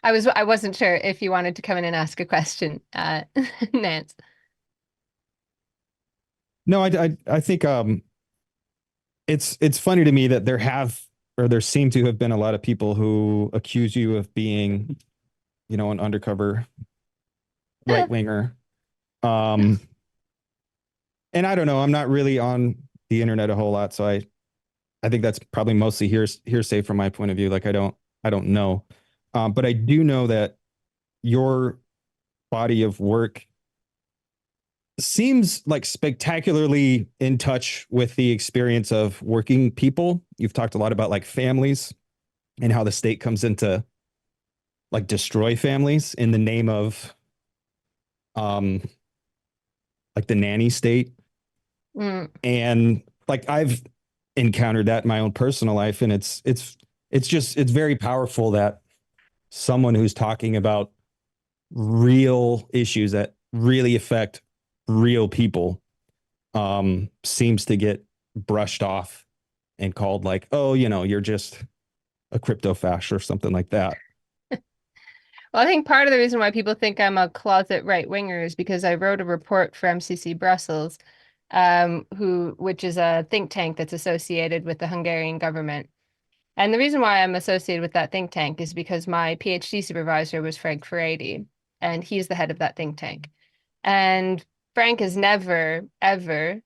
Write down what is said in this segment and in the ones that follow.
I wasn't sure if you wanted to come in and ask a question, Nance. No, I think it's funny to me that there seem to have been a lot of people who accuse you of being, an undercover right winger. Um, and I don't know, I'm not really on the internet a whole lot, so I think that's probably mostly hearsay from my point of view. Like I don't know. But I do know that your body of work seems like spectacularly in touch with the experience of working people. You've talked a lot about like families and how the state comes in to like destroy families in the name of um like the nanny state. Mm. And like I've encountered that in my own personal life, and it's very powerful that someone who's talking about real issues that really affect real people seems to get brushed off and called like, oh, you're just a crypto fash or something like that. Well, I think part of the reason why people think I'm a closet right winger is because I wrote a report for MCC Brussels, which is a think tank that's associated with the Hungarian government. And the reason why I'm associated with that think tank is because my PhD supervisor was Frank Frawley, and he's the head of that think tank. And Frank has never, ever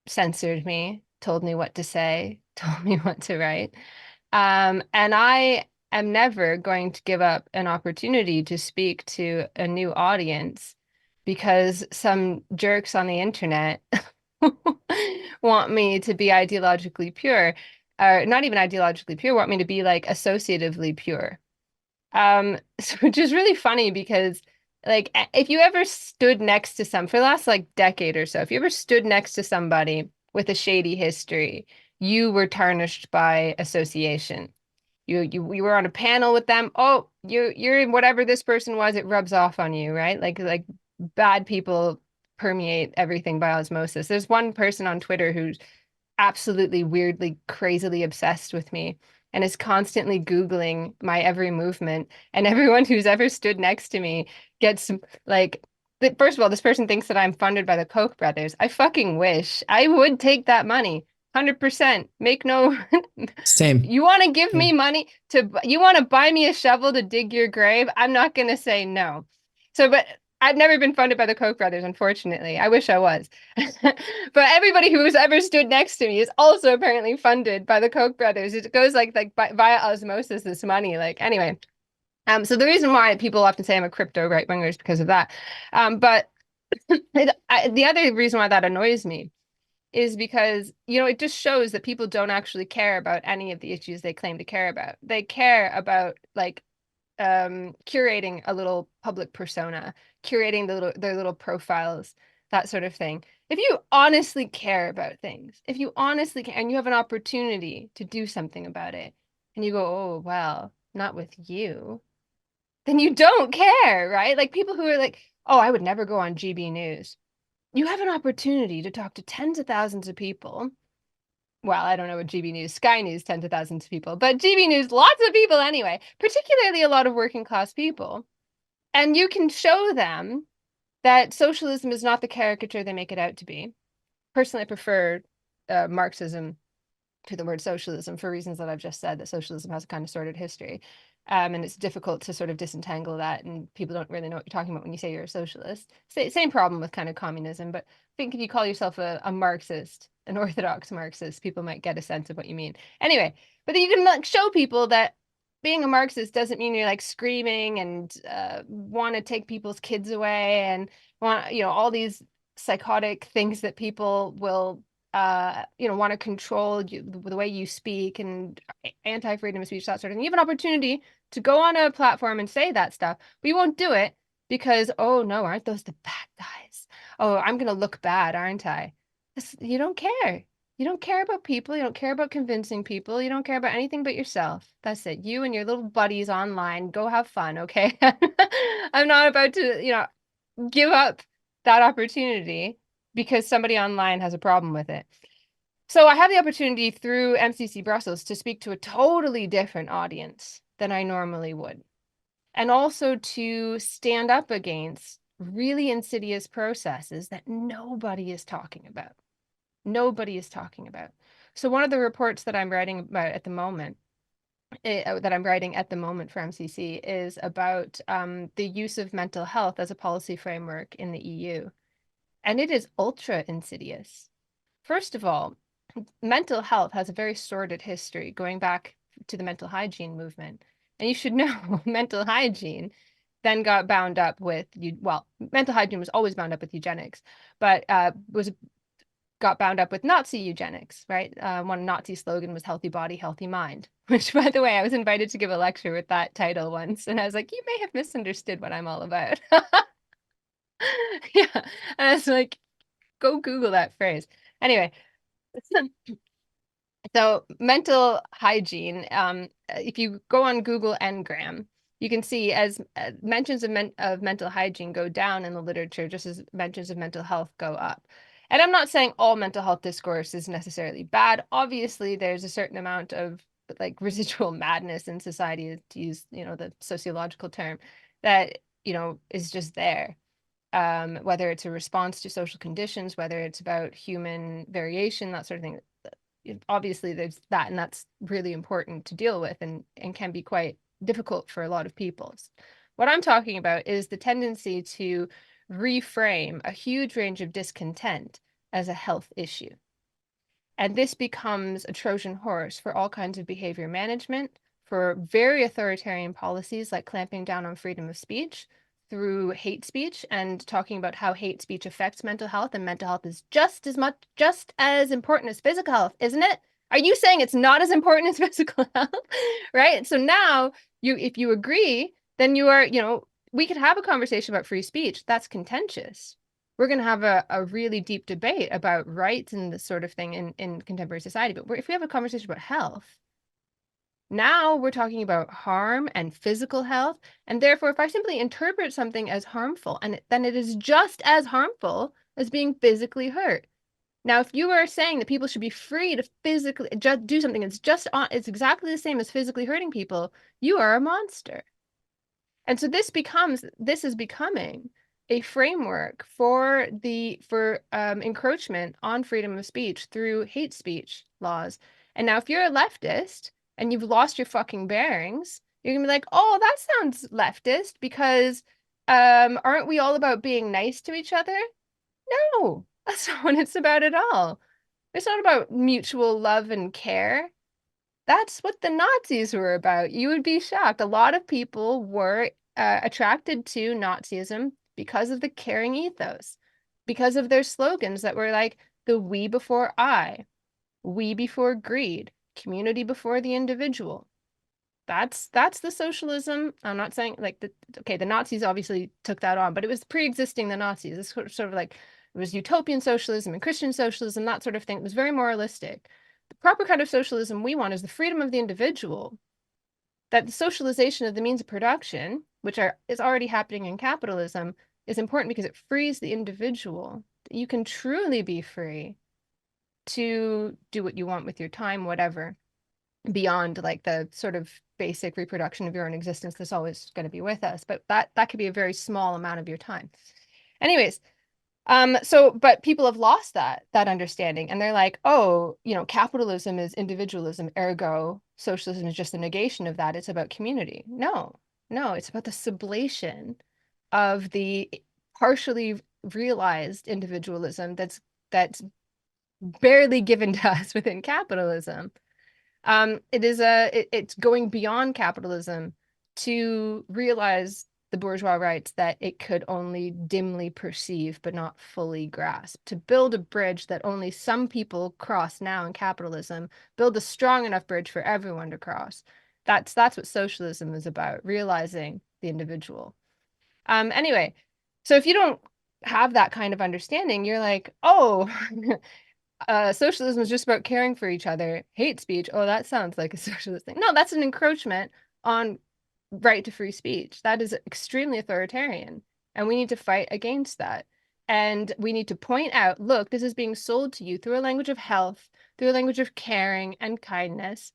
censored me, told me what to say, told me what to write. And I am never going to give up an opportunity to speak to a new audience because some jerks on the internet want me to be ideologically pure, or not even ideologically pure, want me to be like associatively pure. Which is really funny because like if you ever stood next to for the last like decade or so, if you ever stood next to somebody with a shady history, you were tarnished by association. You were on a panel with them. Oh, you're in whatever this person was, it rubs off on you, right? Like bad people permeate everything by osmosis. There's one person on Twitter who's absolutely weirdly, crazily obsessed with me and is constantly Googling my every movement. And everyone who's ever stood next to me gets like, first of all, this person thinks that I'm funded by the Koch brothers. I fucking wish. I would take that money. 100%. Make no. Same. You want to give Yeah. me money you want to buy me a shovel to dig your grave? I'm not going to say no. So, but I've never been funded by the Koch brothers, unfortunately. I wish I was. But everybody who has ever stood next to me is also apparently funded by the Koch brothers. It goes via osmosis, this money. Like, anyway. So the reason why people often say I'm a crypto right winger is because of that. But the other reason why that annoys me is because, it just shows that people don't actually care about any of the issues they claim to care about. They care about like curating a little public persona, curating their little profiles, that sort of thing. If you honestly care about things, if you honestly care and you have an opportunity to do something about it, and you go, oh, well, not with you, then you don't care, right? Like people who are like, oh, I would never go on GB News. You have an opportunity to talk to tens of thousands of people. Well, I don't know what GB News, Sky News, tens of thousands of people, but GB News, lots of people anyway, particularly a lot of working class people. And you can show them that socialism is not the caricature they make it out to be. Personally, I prefer Marxism to the word socialism for reasons that I've just said, that socialism has a kind of sordid history. And it's difficult to sort of disentangle that, and people don't really know what you're talking about when you say you're a socialist. Same problem with kind of communism, but I think if you call yourself a Marxist, an orthodox Marxist, people might get a sense of what you mean. Anyway, but then you can like show people that being a Marxist doesn't mean you're like screaming and want to take people's kids away and want, all these psychotic things that people will want to control you, the way you speak and anti-freedom of speech, that sort of thing. You have an opportunity to go on a platform and say that stuff, but you won't do it because, oh no, aren't those the bad guys? Oh, I'm gonna look bad, aren't I? You don't care. You don't care about people. You don't care about convincing people. You don't care about anything but yourself. That's it. You and your little buddies online, go have fun, okay? I'm not about to, give up that opportunity because somebody online has a problem with it. So I have the opportunity through MCC Brussels to speak to a totally different audience than I normally would. and also to stand up against really insidious processes that nobody is talking about. Nobody is talking about. So one of the reports that I'm writing about at the moment, that I'm writing at the moment for MCC, is about the use of mental health as a policy framework in the EU. And it is ultra insidious. First of all, mental health has a very sordid history going back to the mental hygiene movement. And you should know mental hygiene then got bound up with well, mental hygiene was always bound up with eugenics, but was got bound up with Nazi eugenics, right? One Nazi slogan was "healthy body, healthy mind," which, by the way, I was invited to give a lecture with that title once, and I was like, "You may have misunderstood what I'm all about." Yeah, and I was like, "Go Google that phrase." Anyway, so mental hygiene, if you go on Google Ngram, you can see as mentions of mental hygiene go down in the literature, just as mentions of mental health go up. And I'm not saying all mental health discourse is necessarily bad. Obviously, there's a certain amount of like residual madness in society, to use, the sociological term, that, is just there. Whether it's a response to social conditions, whether it's about human variation, that sort of thing. Obviously there's that, and that's really important to deal with, and can be quite difficult for a lot of people. What I'm talking about is the tendency to reframe a huge range of discontent as a health issue. And this becomes a Trojan horse for all kinds of behavior management, for very authoritarian policies like clamping down on freedom of speech through hate speech, and talking about how hate speech affects mental health, and mental health is just as important as physical health, isn't it? Are you saying it's not as important as physical health? Right? So now if you agree, then you are, we could have a conversation about free speech. That's contentious. We're going to have a really deep debate about rights and this sort of thing in contemporary society. But if we have a conversation about health, now we're talking about harm and physical health. And therefore, if I simply interpret something as harmful, then it is just as harmful as being physically hurt. Now, if you are saying that people should be free to physically just do something it's exactly the same as physically hurting people, you are a monster. And so this is becoming a framework for encroachment on freedom of speech through hate speech laws. And now if you're a leftist and you've lost your fucking bearings, you're gonna be like, oh, that sounds leftist because aren't we all about being nice to each other? No, that's not what it's about at all. It's not about mutual love and care. That's what the Nazis were about. You would be shocked. A lot of people were attracted to Nazism because of the caring ethos, because of their slogans that were like the we before I, we before greed, community before the individual. That's the socialism. I'm not saying like the Nazis obviously took that on, but it was pre-existing the Nazis. It's sort of like it was utopian socialism and Christian socialism, that sort of thing. It was very moralistic. The proper kind of socialism we want is the freedom of the individual, that the socialization of the means of production, is already happening in capitalism, is important because it frees the individual. You can truly be free to do what you want with your time, whatever, beyond like the sort of basic reproduction of your own existence that's always going to be with us. But that could be a very small amount of your time. Anyways, but people have lost that understanding, and they're like, oh, capitalism is individualism, ergo socialism is just a negation of that. It's about community. No, it's about the sublation of the partially realized individualism that's barely given to us within capitalism. It's going beyond capitalism to realize the bourgeois rights that it could only dimly perceive but not fully grasp, to build a bridge that only some people cross now in capitalism, build a strong enough bridge for everyone to cross. That's what socialism is about, realizing the individual. Anyway, so if you don't have that kind of understanding, you're like, oh, socialism is just about caring for each other. Hate speech, oh, that sounds like a socialist thing. No, that's an encroachment on right to free speech. That is extremely authoritarian, and we need to fight against that. And we need to point out, look, this is being sold to you through a language of health, through a language of caring and kindness,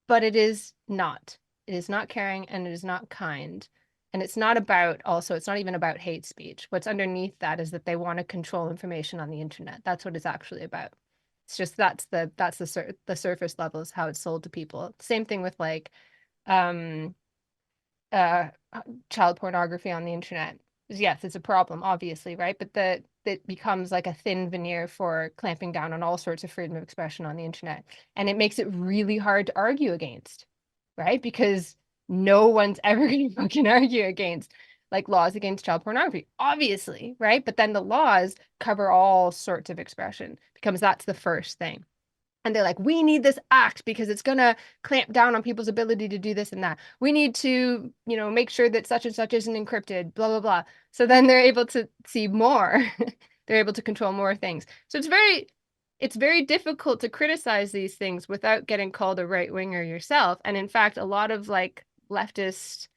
but it is not. It is not caring and it is not kind. And it's not about also, it's not even about hate speech. What's underneath that is that they want to control information on the internet. That's what it's actually about. It's just the surface level is how it's sold to people. Same thing with like um uh child pornography on the internet. Yes, it's a problem, obviously, right? But it becomes like a thin veneer for clamping down on all sorts of freedom of expression on the internet. And it makes it really hard to argue against, right? Because no one's ever going to fucking argue against like laws against child pornography, obviously, right? But then the laws cover all sorts of expression because that's the first thing. And they're like, we need this act because it's going to clamp down on people's ability to do this and that. We need to, make sure that such and such isn't encrypted, blah, blah, blah. So then they're able to see more. They're able to control more things. So it's very difficult to criticize these things without getting called a right winger yourself. And in fact, a lot of like leftist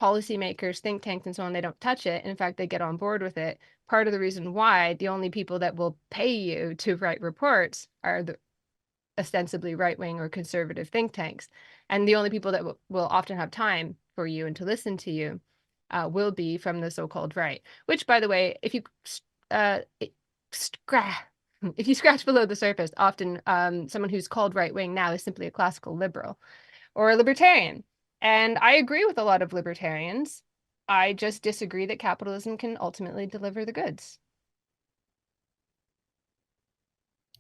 policymakers, think tanks, and so on, they don't touch it. In fact, they get on board with it. Part of the reason why the only people that will pay you to write reports are the ostensibly right wing or conservative think tanks. And the only people that will often have time for you and to listen to you will be from the so-called right. Which, by the way, uh, if you scratch below the surface, often someone who's called right wing now is simply a classical liberal or a libertarian. And I agree with a lot of libertarians. I just disagree that capitalism can ultimately deliver the goods.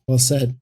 Well said.